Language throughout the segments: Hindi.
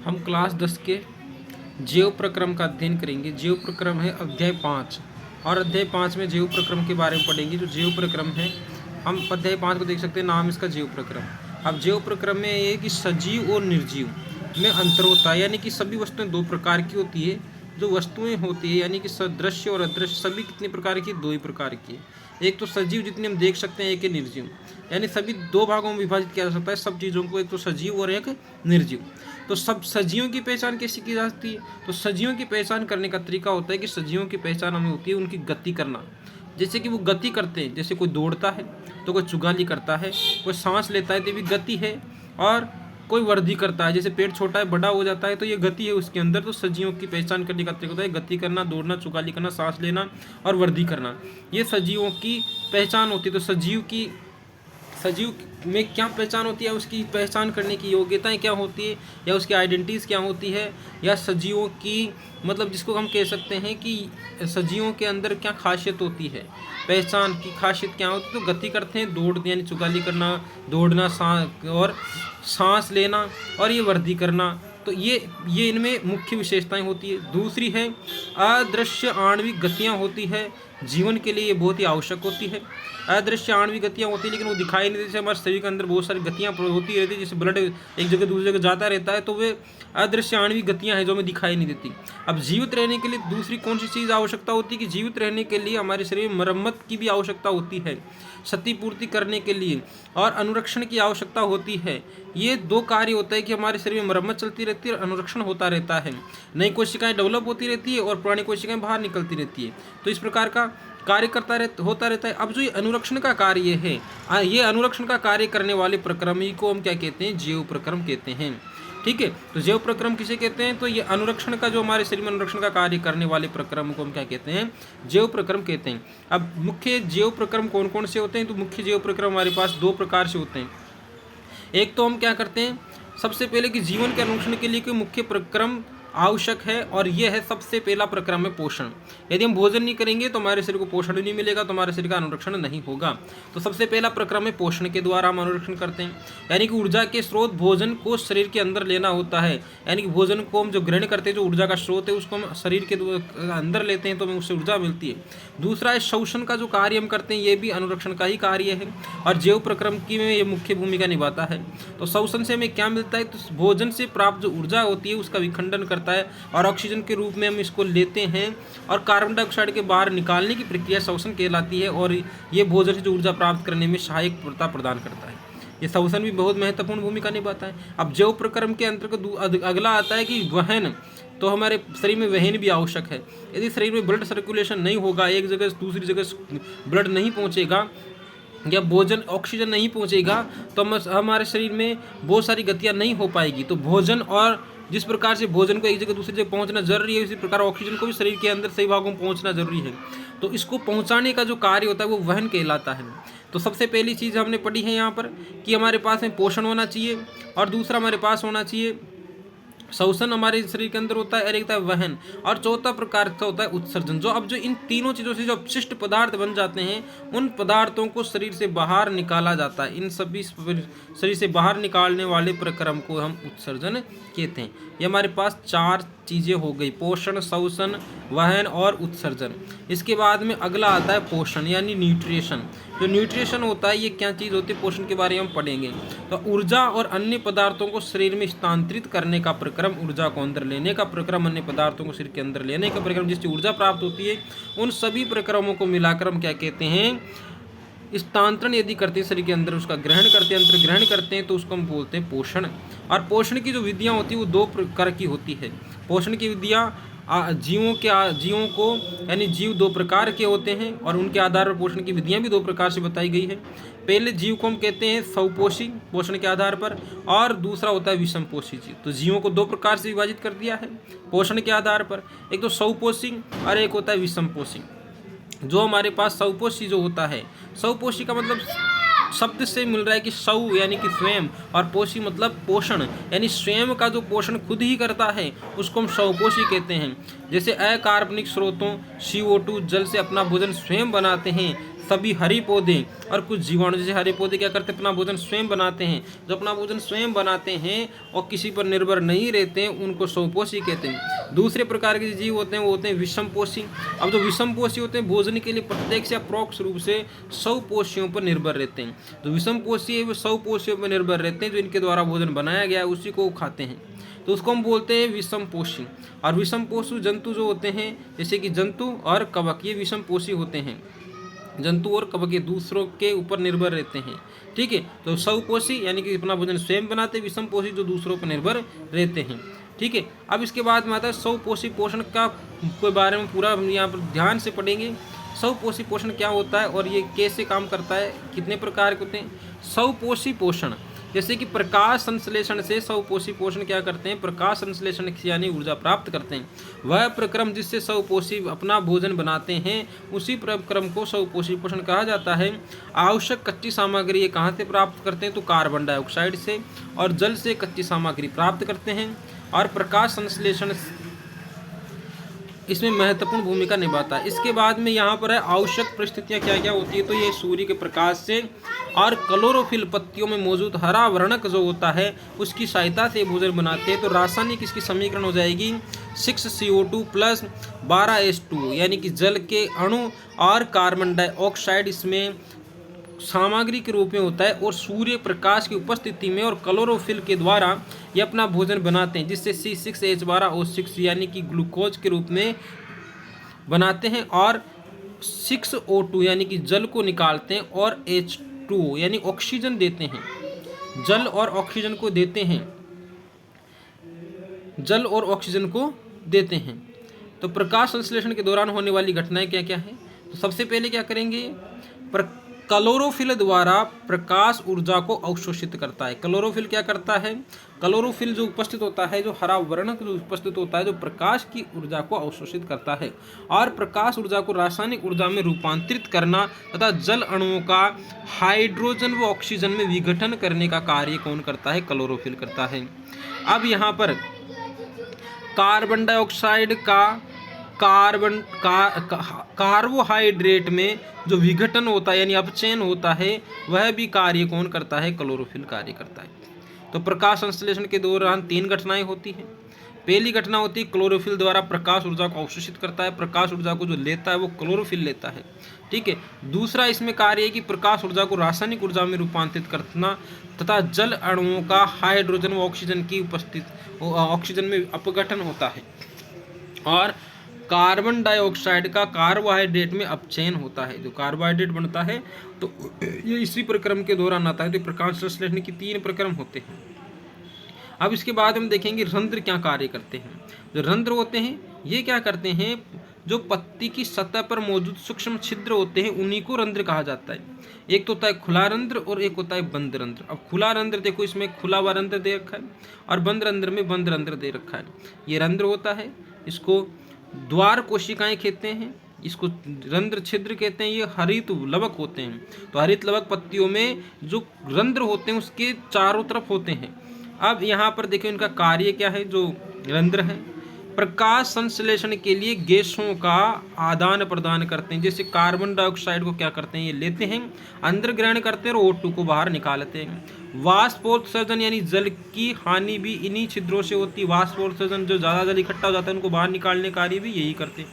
हम क्लास 10 के जैव प्रक्रम का अध्ययन करेंगे। जैव प्रक्रम है अध्याय 5 और अध्याय 5 में जैव प्रक्रम के बारे में पढ़ेंगे। जो जैव प्रक्रम है, हम अध्याय 5 को देख सकते हैं, नाम इसका जैव प्रक्रम। अब जैव प्रक्रम में ये है कि सजीव और निर्जीव में अंतर होता है, यानी कि सभी वस्तुएं दो प्रकार की होती है। जो वस्तुएं होती है यानी कि सदृश्य और अदृश्य सभी कितने प्रकार की, दो ही प्रकार की है। एक तो सजीव जितने हम देख सकते हैं, एक है निर्जीव, यानी सभी दो भागों में विभाजित किया जा सकता है सब चीज़ों को, एक तो सजीव और एक निर्जीव। तो सब सजीवों की पहचान कैसे की जाती है? तो सजीवों की पहचान करने का तरीका होता है कि सजीवों की पहचान हमें होती है उनकी गति करना। जैसे कि वो गति करते हैं, जैसे कोई दौड़ता है तो कोई चुगाली करता है, कोई सांस लेता है तो भी गति है, और कोई वृद्धि करता है, जैसे पेट छोटा है बड़ा हो जाता है तो ये गति है उसके अंदर। तो सजीवों की पहचान करने का तरीका होता है गति करना, दौड़ना, चुगाली करना, सांस लेना और वृद्धि करना, ये सजीवों की पहचान होती है। तो सजीव में क्या पहचान होती है, उसकी पहचान करने की योग्यताएं क्या होती है, या उसकी आइडेंटिटीज़ क्या होती है, या सजीवों की मतलब जिसको हम कह सकते हैं कि सजीवों के अंदर क्या खासियत होती है, पहचान की खासियत क्या होती है। तो गति करते हैं, दौड़ यानी चुगाली करना, दौड़ना, सांस लेना और ये वृद्धि करना। तो ये इनमें मुख्य विशेषताएं होती है। दूसरी है अदृश्य आणविक गतियाँ होती है, जीवन के लिए ये बहुत ही आवश्यक होती है। अदृश्य आणविक गतियाँ होती है लेकिन वो दिखाई नहीं देती। जैसे हमारे शरीर के अंदर बहुत सारी गतियाँ होती रहती है, जैसे ब्लड एक जगह दूसरी जगह जाता रहता है, तो वे अदृश्य आणविक गतियाँ हैं जो हमें दिखाई नहीं देती। अब जीवित रहने के लिए दूसरी कौन सी चीज़ आवश्यकता होती है कि जीवित रहने के लिए हमारे शरीर में मरम्मत की भी आवश्यकता होती है, क्षतिपूर्ति करने के लिए और अनुरक्षण की आवश्यकता होती है। ये दो कार्य होता है कि हमारे शरीर में मरम्मत चलती रहती है और अनुरक्षण होता रहता है। नई कोशिकाएं डेवलप होती रहती है और पुरानी कोशिकाएं बाहर निकलती रहती है। तो इस प्रकार का कार्य होता रहता है। अब जो ये अनुरक्षण का कार्य है, ये अनुरक्षण का कार्य करने वाले प्रक्रम ही को हम क्या कहते हैं, जैव प्रक्रम कहते हैं। ठीक है, तो जैव प्रक्रम किसे कहते हैं? तो ये अनुरक्षण का जो हमारे शरीर में अनुरक्षण का कार्य करने वाले प्रक्रम को हम क्या कहते हैं, जैव प्रक्रम कहते हैं। अब मुख्य जैव प्रक्रम कौन कौन से होते हैं? तो मुख्य जैव प्रक्रम हमारे पास दो प्रकार से होते हैं। एक तो हम क्या करते हैं, सबसे पहले कि जीवन के अनुरक्षण के लिए कोई मुख्य प्रक्रम आवश्यक है, और यह है सबसे पहला प्रक्रम है पोषण। यदि हम भोजन नहीं करेंगे तो हमारे शरीर को पोषण नहीं मिलेगा, तो हमारे शरीर का अनुरक्षण नहीं होगा। तो सबसे पहला प्रक्रम है पोषण के द्वारा हम अनुरक्षण करते हैं, यानी कि ऊर्जा के स्रोत भोजन को शरीर के अंदर लेना होता है। यानी कि भोजन को हम जो ग्रहण करते हैं, जो ऊर्जा का स्रोत है उसको हम शरीर के अंदर लेते हैं तो हमें उससे ऊर्जा मिलती है। दूसरा है शोषण का जो कार्य हम करते हैं, ये भी अनुरक्षण का ही कार्य है और जैव प्रक्रम की में ये मुख्य भूमिका निभाता है। तो शोषण से हमें क्या मिलता है? तो भोजन से प्राप्त जो ऊर्जा होती है उसका विखंडन करता है और ऑक्सीजन के रूप में हम इसको लेते हैं, और कार्बन डाइऑक्साइड के बाहर निकालने की प्रक्रिया शोषण कहलाती है, और ये भोजन से जो ऊर्जा प्राप्त करने में सहायकता प्रदान करता है। ये शोषण भी बहुत महत्वपूर्ण भूमिका निभाता है। अब जैव प्रक्रम के अंतर्गत अगला आता है कि वहन। तो हमारे शरीर में वहन भी आवश्यक है। यदि शरीर में ब्लड सर्कुलेशन नहीं होगा, एक जगह से दूसरी जगह ब्लड नहीं पहुँचेगा या भोजन ऑक्सीजन नहीं पहुँचेगा, तो हमारे शरीर में बहुत सारी गतियाँ नहीं हो पाएगी। तो भोजन, और जिस प्रकार से भोजन को एक जगह दूसरी जगह पहुंचना जरूरी है, उसी प्रकार ऑक्सीजन को भी शरीर के अंदर सही भागों में पहुंचना जरूरी है। तो इसको पहुंचाने का जो कार्य होता है वो वहन कहलाता है। तो सबसे पहली चीज़ हमने पढ़ी है यहाँ पर कि हमारे पास में पोषण होना चाहिए, और दूसरा हमारे पास होना चाहिए शोषण हमारे शरीर के अंदर होता है, और एक होता है वहन, और चौथा प्रकार का होता है उत्सर्जन। जो अब जो इन तीनों चीज़ों से जो अपशिष्ट पदार्थ बन जाते हैं, उन पदार्थों को शरीर से बाहर निकाला जाता है। इन सभी शरीर से बाहर निकालने वाले प्रक्रम को हम उत्सर्जन कहते हैं। ये हमारे पास चार चीज़ें हो गई, पोषण, शोषण, वहन और उत्सर्जन। इसके बाद में अगला आता है पोषण यानी न्यूट्रिशन। जो न्यूट्रिशन होता है ये क्या चीज़ होती है, पोषण के बारे में हम पढ़ेंगे। तो ऊर्जा और अन्य पदार्थों को शरीर में स्थानांतरित करने का प्रक्रम, ऊर्जा को अंदर लेने का प्रक्रम, अन्य पदार्थों को शरीर के अंदर लेने का प्रक्रम, जिससे ऊर्जा प्राप्त होती है, उन सभी प्रक्रमों को मिलाकर हम क्या कहते हैं, स्थानांतरण यदि करते हैं शरीर के अंदर, उसका ग्रहण करते हैं, अंतर ग्रहण करते हैं, तो उसको हम बोलते हैं पोषण। और पोषण की जो विधियाँ होती है वो दो प्रकार की होती है। पोषण की विधियाँ जीवों को यानी जीव दो प्रकार के होते हैं, और उनके आधार पर पोषण की विधियाँ भी दो प्रकार से बताई गई है। पहले जीव को हम कहते हैं स्वपोषी पोषण के आधार पर, और दूसरा होता है विषमपोषी जीव। तो जीवों को दो प्रकार से विभाजित कर दिया है पोषण के आधार पर, एक तो स्वपोषी और एक होता है विषमपोषी। जो हमारे पास स्वपोषी जो होता है, स्वपोषी का मतलब शब्द से मिल रहा है कि सौ यानी कि स्वयं, और पोषी मतलब पोषण, यानी स्वयं का जो पोषण खुद ही करता है उसको हम स्वपोषी कहते हैं। जैसे अकार्बनिक स्रोतों CO2 जल से अपना भोजन स्वयं बनाते हैं, सभी हरी पौधे और कुछ जीवाणु, जैसे हरे पौधे क्या करते हैं, अपना भोजन स्वयं बनाते हैं। जो अपना भोजन स्वयं बनाते हैं और किसी पर निर्भर नहीं रहते हैं, उनको स्वपोषी कहते हैं। दूसरे प्रकार के जीव होते हैं वो होते हैं विषमपोषी। अब जो विषमपोषी होते हैं भोजन के लिए प्रत्यक्ष या परोक्ष रूप से स्वपोषियों पर निर्भर रहते हैं। जो विषमपोषी है वो स्वपोषियों पर निर्भर रहते हैं, जो इनके द्वारा भोजन बनाया गया है उसी को वो खाते हैं, तो उसको हम बोलते हैं विषमपोषी। और विषमपोषी जंतु जो होते हैं, जैसे कि जंतु और कवक, ये विषमपोषी होते हैं। जंतु और कवक ये दूसरों के ऊपर निर्भर रहते हैं, ठीक है। तो स्वपोषी यानी कि अपना भोजन स्वयं बनाते, विषमपोषी जो दूसरों पर निर्भर रहते हैं, ठीक है। अब इसके बाद में आता है स्वपोषी पोषण का के बारे में पूरा हम यहाँ पर ध्यान से पढ़ेंगे। स्वपोषी पोषण क्या होता है और ये कैसे काम करता है, कितने प्रकार के होते हैं। स्वपोषी पोषण, जैसे कि प्रकाश संश्लेषण से स्वपोषी पोषण क्या करते हैं, प्रकाश संश्लेषण से यानी ऊर्जा प्राप्त करते हैं। वह प्रक्रम जिससे स्वपोषी अपना भोजन बनाते हैं उसी प्रक्रम को स्वपोषी पोषण कहा जाता है। आवश्यक कच्ची सामग्री ये कहाँ से प्राप्त करते हैं, तो कार्बन डाइऑक्साइड से और जल से कच्ची सामग्री प्राप्त करते हैं। और प्रकाश संश्लेषण इसमें महत्वपूर्ण भूमिका निभाता है। इसके बाद में यहाँ पर है आवश्यक परिस्थितियाँ क्या क्या होती है, तो ये सूर्य के प्रकाश से और क्लोरोफिल पत्तियों में मौजूद हरा वर्णक जो होता है उसकी सहायता से भोजन बनाते हैं। तो रासायनिक इसकी समीकरण हो जाएगी 6CO2 प्लस 12H2 यानी कि जल के अणु और कार्बन डाइऑक्साइड इसमें सामग्री के रूप में होता है। और सूर्य प्रकाश की उपस्थिति में और क्लोरोफिल के द्वारा ये अपना भोजन बनाते हैं, जिससे C6H12O6 यानी कि ग्लूकोज के रूप में बनाते हैं। और 6O2 यानी कि जल को निकालते हैं और H2O यानी ऑक्सीजन देते हैं, जल और ऑक्सीजन को देते हैं, जल और ऑक्सीजन को देते हैं। तो प्रकाश संश्लेषण के दौरान होने वाली घटनाएं क्या क्या है, तो सबसे पहले क्या करेंगे, क्लोरोफिल द्वारा प्रकाश ऊर्जा को अवशोषित करता है। क्लोरोफिल क्या करता है, क्लोरोफिल जो उपस्थित होता है, जो हरा वर्णक जो उपस्थित होता है, जो प्रकाश की ऊर्जा को अवशोषित करता है और प्रकाश ऊर्जा को रासायनिक ऊर्जा में रूपांतरित करना तथा जल अणुओं का हाइड्रोजन व ऑक्सीजन में विघटन करने का कार्य कौन करता है, क्लोरोफिल करता है। अब यहाँ पर कार्बन डाइऑक्साइड का कार्बोहाइड्रेट में जो विघटन होता है यानी अपचयन होता है, वह भी कार्य कौन करता है, क्लोरोफिल कार्य करता है। तो प्रकाश संश्लेषण के दौरान 3 घटनाएं होती हैं। पहली घटना होती है क्लोरोफिल द्वारा प्रकाश ऊर्जा को अवशोषित करता है, प्रकाश ऊर्जा को जो लेता है वो क्लोरोफिल लेता है, ठीक है। दूसरा इसमें कार्य है कि प्रकाश ऊर्जा को रासायनिक ऊर्जा में रूपांतरित करना तथा जल अणुओं का हाइड्रोजन व ऑक्सीजन में अपघटन होता है। और कार्बन डाइऑक्साइड का कार्बोहाइड्रेट में अपचयन होता है। जो कार्बोहाइड्रेट बनता है तो ये इसी प्रक्रम के दौरान आता है। तो प्रकाश संश्लेषण की 3 प्रक्रम होते हैं। अब इसके बाद हम देखेंगे रंध्र क्या कार्य करते हैं। जो रंध्र होते हैं ये क्या करते हैं, जो पत्ती की सतह पर मौजूद सूक्ष्म छिद्र होते हैं उन्हीं को रंध्र कहा जाता है। एक तो होता है खुला रंध्र और एक होता है बंद रंध्र। अब खुला रंध्र देखो, इसमें खुला हुआ रंध्र दे रखा है और बंद रंध्र में बंद रंध्र दे रखा है। ये रंध्र होता है, इसको द्वार कोशिकाएं कहते हैं, इसको रंध्र छिद्र कहते हैं। ये हरित लवक होते हैं। तो हरित लवक पत्तियों में जो रंध्र होते हैं उसके चारों तरफ होते हैं। अब यहाँ पर देखिए इनका कार्य क्या है। जो रंध्र है प्रकाश संश्लेषण के लिए गैसों का आदान प्रदान करते हैं। जैसे कार्बन डाइऑक्साइड को क्या करते हैं, ये लेते हैं, अंदर ग्रहण करते हैं और O2 को बाहर निकालते हैं। वाष्पोत्सर्जन यानी जल की हानि भी इन्हीं छिद्रों से होती है। वाष्पोत्सर्जन जो ज़्यादा जल इकट्ठा हो जाता है उनको बाहर निकालने का कार्य भी यही करते हैं।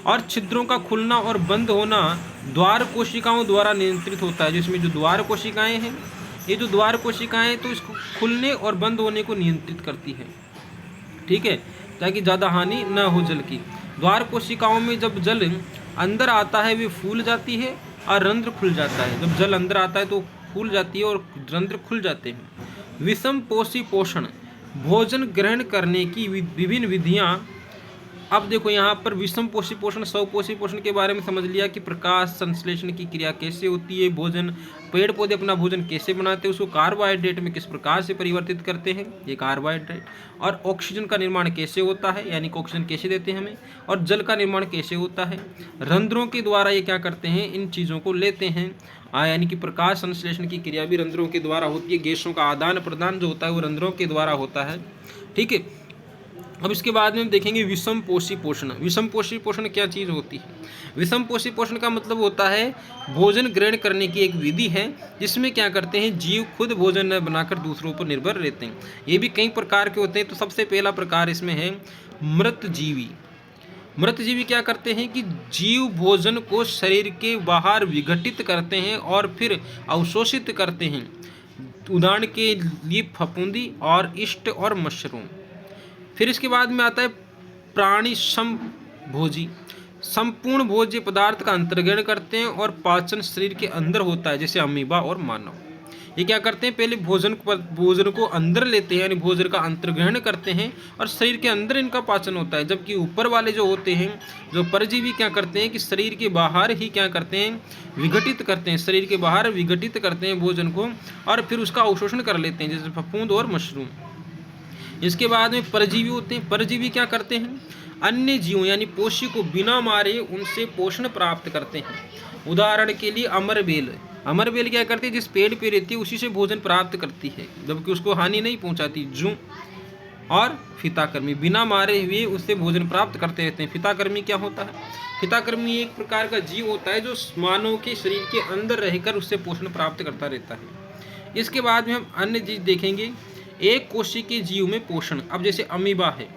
और छिद्रों का खुलना और बंद होना द्वार कोशिकाओं द्वारा नियंत्रित होता है। जिसमें जो द्वार कोशिकाएँ हैं, ये जो द्वार कोशिकाएँ तो इसको खुलने और बंद होने को नियंत्रित करती है, ठीक है, ताकि ज़्यादा हानि न हो जल की। द्वार कोशिकाओं में जब जल अंदर आता है वे फूल जाती है और रंध्र खुल जाता है। जब जल अंदर आता है तो फूल जाती है और रंध्र खुल जाते हैं। विषम पोषी पोषण, भोजन ग्रहण करने की विभिन्न विधियाँ। अब देखो यहाँ पर विषम पोषी पोषण, स्वपोषी पोषण के बारे में समझ लिया कि प्रकाश संश्लेषण की क्रिया कैसे होती है, भोजन पेड़ पौधे अपना भोजन कैसे बनाते हैं, उसको कार्बोहाइड्रेट में किस प्रकार से परिवर्तित करते हैं, ये कार्बोहाइड्रेट। और ऑक्सीजन का निर्माण कैसे होता है, यानी कि ऑक्सीजन कैसे देते हैं हमें, और जल का निर्माण कैसे होता है। रंध्रों के द्वारा ये क्या करते हैं, इन चीज़ों को लेते हैं। यानी कि प्रकाश संश्लेषण की क्रिया भी रंध्रों के द्वारा होती है। गैसों का आदान प्रदान जो होता है वो रंध्रों के द्वारा होता है, ठीक है। अब इसके बाद में हम देखेंगे विषम पोषी पोषण। विषम पोषी पोषण क्या चीज़ होती है? विषम पोषी पोषण का मतलब होता है भोजन ग्रहण करने की एक विधि है जिसमें क्या करते हैं, जीव खुद भोजन न बनाकर दूसरों पर निर्भर रहते हैं। ये भी कई प्रकार के होते हैं। तो सबसे पहला प्रकार इसमें है मृतजीवी। मृतजीवी क्या करते हैं कि जीव भोजन को शरीर के बाहर विघटित करते हैं और फिर अवशोषित करते हैं। उदाहरण के लिए फफूंदी और ईस्ट और मशरूम। फिर इसके बाद में आता है प्राणी समभोजी। संपूर्ण भोज्य पदार्थ का अंतर्ग्रहण करते हैं और पाचन शरीर के अंदर होता है, जैसे अमीबा और मानव। ये क्या करते हैं, पहले भोजन को अंदर लेते हैं, यानी भोजन का अंतर्ग्रहण करते हैं और शरीर के अंदर इनका पाचन होता है। जबकि ऊपर वाले जो होते हैं, जो परजीवी, क्या करते हैं कि शरीर के बाहर ही क्या करते हैं, विघटित करते हैं। शरीर के बाहर विघटित करते हैं भोजन को और फिर उसका अवशोषण कर लेते हैं, जैसे फफूंद और मशरूम। इसके बाद में परजीवी होते हैं। परजीवी क्या करते हैं, अन्य जीवों यानी पोषी को बिना मारे उनसे पोषण प्राप्त करते हैं। उदाहरण के लिए अमरबेल। अमरबेल क्या करती है, जिस पेड़ पे रहती है उसी से भोजन प्राप्त करती है, जबकि उसको हानि नहीं पहुंचाती। जू और फिताकर्मी बिना मारे हुए उससे भोजन प्राप्त करते रहते हैं। फिताकर्मी क्या होता है, फिताकर्मी एक प्रकार का जीव होता है जो मानव के शरीर के अंदर रहकर उससे पोषण प्राप्त करता रहता है। इसके बाद में हम अन्य जीव देखेंगे। एक कोशिकीय जीव में पोषण। अब जैसे अमीबा है,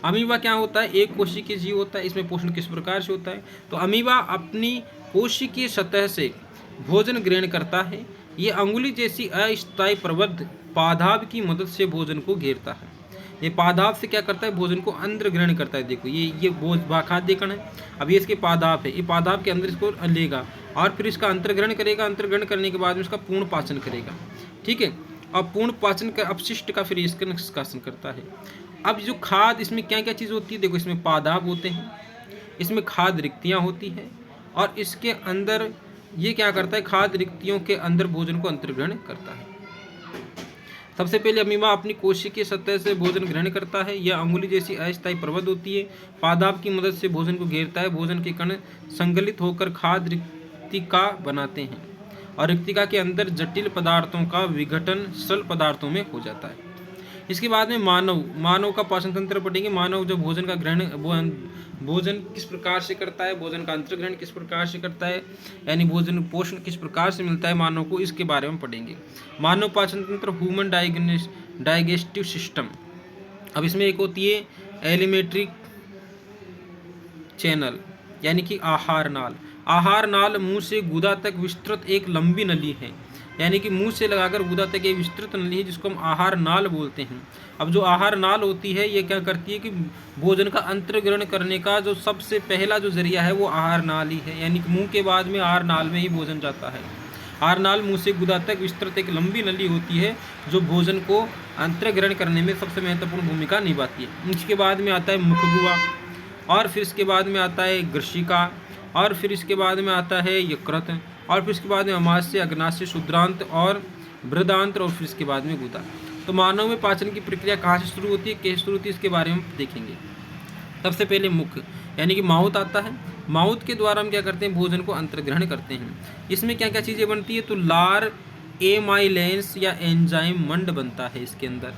अमीबा क्या होता है, एक कोशिकीय जीव होता है। इसमें पोषण किस प्रकार से होता है, तो अमीबा अपनी कोशिकीय सतह से भोजन ग्रहण करता है। ये अंगुली जैसी अस्थायी प्रबद्ध पादाभ की मदद से भोजन को घेरता है। ये पादाभ से क्या करता है, भोजन को अंदर ग्रहण करता है। देखो ये खाद्य कण है। अब ये इसके पादाभ है, ये पादाभ के अंदर इसको लेगा और फिर इसका अंतर्ग्रहण करेगा। अंतर्ग्रहण करने के बाद में इसका पूर्ण पाचन करेगा, ठीक है। और पूर्ण पाचन का अपशिष्ट का फिर इसका निष्कासन करता है। अब जो खाद, इसमें क्या क्या चीज़ होती है, देखो इसमें पादाभ होते हैं, इसमें खाद रिक्तियाँ होती हैं और इसके अंदर ये क्या करता है, खाद रिक्तियों के अंदर भोजन को अंतर्ग्रहण करता है। सबसे पहले अमीबा अपनी कोशिकीय सतह से भोजन ग्रहण करता है। यह अंगुली जैसी अस्थायी प्रबद्ध होती है, पादाभ की मदद से भोजन को घेरता है। भोजन के कण संगलित होकर खाद रिक्तिका बनाते हैं और रिक्तिका के अंदर जटिल पदार्थों का विघटन सरल पदार्थों में हो जाता है। इसके बाद में मानव का पाचन तंत्र पढ़ेंगे। मानव जो भोजन का ग्रहण, भोजन किस प्रकार से करता है, भोजन का अंतर्ग्रहण किस प्रकार से करता है, यानी भोजन पोषण किस प्रकार से मिलता है मानव को, इसके बारे में पढ़ेंगे। मानव पाचन तंत्र, ह्यूमन डाइजेस्टिव सिस्टम। अब इसमें एक होती है एलिमेंट्री चैनल, यानी कि आहार नाल। आहार नाल मुंह से गुदा तक विस्तृत एक लंबी नली है, यानी कि मुंह से लगाकर गुदा तक एक विस्तृत नली है, जिसको हम आहार नाल बोलते हैं। अब जो आहार नाल होती है, ये क्या करती है कि भोजन का अंतर्ग्रहण करने का जो सबसे पहला जो जरिया है वो आहार नाल ही है, यानी कि मुंह के बाद में आहार नाल में ही भोजन जाता है। आहार नाल मुंह से गुदा तक विस्तृत एक लंबी नली होती है जो भोजन को अंतर्ग्रहण करने में सबसे महत्वपूर्ण भूमिका निभाती है। इसके बाद में आता है मुखगुआ और फिर इसके बाद में आता है ग्रशिका और फिर इसके बाद में आता है यकृत और फिर इसके बाद में अमाशय, अग्नाशय, शुद्रांत और बृहदांत्र और फिर इसके बाद में गुदा। तो मानव में पाचन की प्रक्रिया कहाँ से शुरू होती है, कैसे शुरू होती है, इसके बारे में देखेंगे। सबसे पहले मुख यानी कि माउथ आता है। माउथ के द्वारा हम क्या करते हैं, भोजन को अंतर्ग्रहण करते हैं। इसमें क्या क्या चीज़ें बनती है, तो लार एमाइलेंस या एंजाइम मंड बनता है इसके अंदर।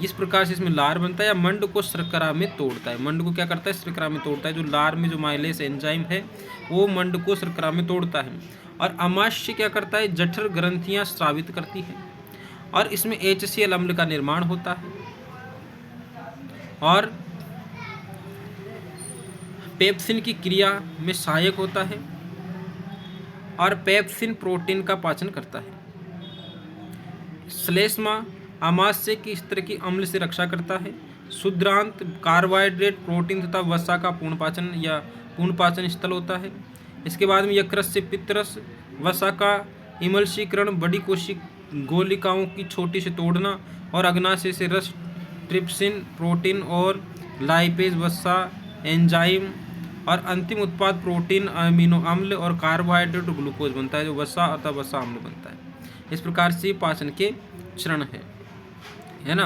इस प्रकार से इसमें लार बनता है या मंड को शर्करा में तोड़ता है। मंड को क्या करता है, शर्करा में तोड़ता है। जो लार में जो माइलेस एंजाइम है वो मंड को शर्करा में तोड़ता है। और अमाशय क्या करता है, जठर ग्रंथियां स्रावित करती है और इसमें HCl अम्ल का निर्माण होता है और पेप्सिन की क्रिया में सहायक होता है और पेप्सिन प्रोटीन का पाचन करता है। श्लेष्मा अमाशय की स्तर की अम्ल से रक्षा करता है। शुद्रांत कार्बोहाइड्रेट, प्रोटीन तथा वसा का पूर्ण पाचन स्थल होता है। इसके बाद में यकृत से पित्तरस, वसा का इमल्शीकरण, बड़ी गोलिकाओं की छोटी से तोड़ना और अग्नाशय से रस, ट्रिप्सिन, प्रोटीन और लाइपेज, वसा एंजाइम और अंतिम उत्पाद प्रोटीन, अमीनो अम्ल और कार्बोहाइड्रेट और ग्लूकोज बनता है, जो वसा अथवा वसा अम्ल बनता है। इस प्रकार से पाचन के चरण है ना।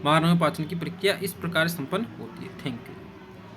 मानव में पाचन की प्रक्रिया इस प्रकार संपन्न होती है। Thank you.